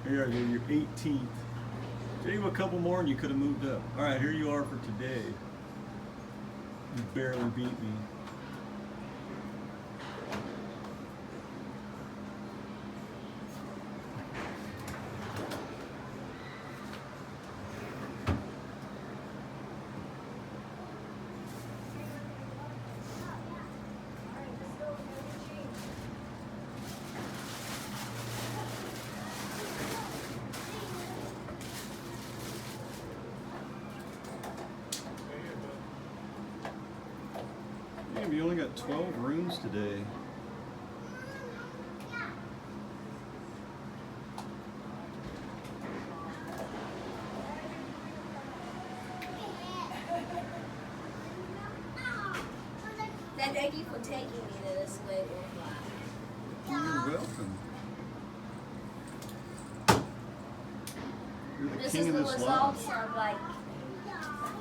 Here you are, your 18th. Gave you a couple more and you could have moved up. Alright, here you are for today. You barely beat me. Damn, you only got 12 rooms today. Thank you for taking me to this Lego fly. You're welcome. You're the This king is of the this results lodge. of like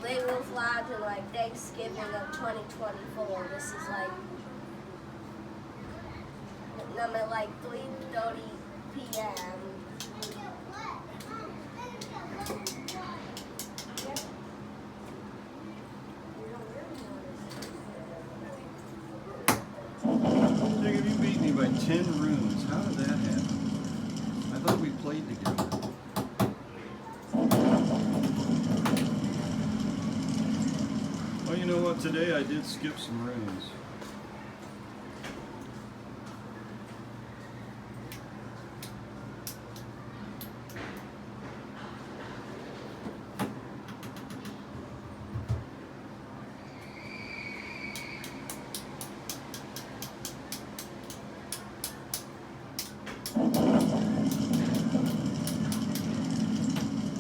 Lego fly to like Thanksgiving of 2024. This is like number like 3:30 p.m. Jacob, you beat me by 10 rooms. How did that happen? I thought we played together. Well, you know what? Today I did skip some rooms.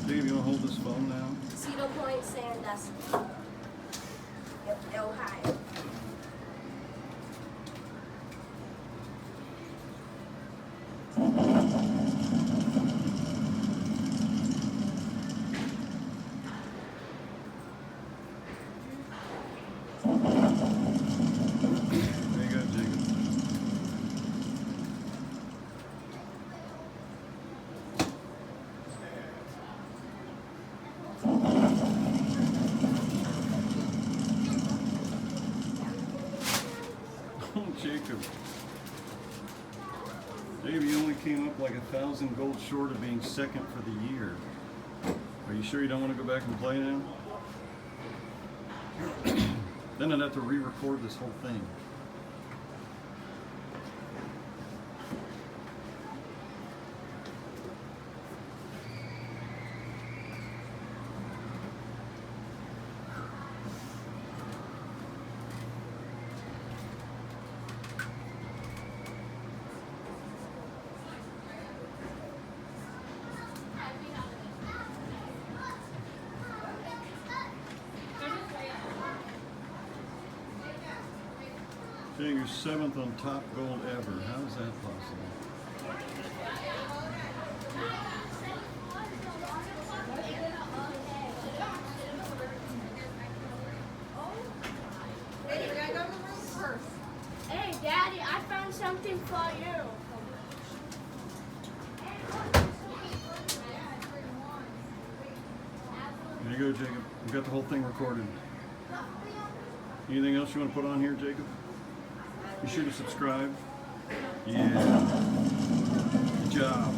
Dave, you want to hold this phone now? Cedar Point, Sandusky, Ohio. There you go, Jacob. Oh, Jacob. Jacob, you only came up like 1,000 gold short of being second for the year. Are you sure you don't want to go back and play now? Then I'd have to re-record this whole thing. Jay, you're 7th on top gold ever. How is that possible? Hey, Daddy, I found something for you. There you go, Jacob. We've got the whole thing recorded. Anything else you want to put on here, Jacob? Be sure to subscribe. Yeah.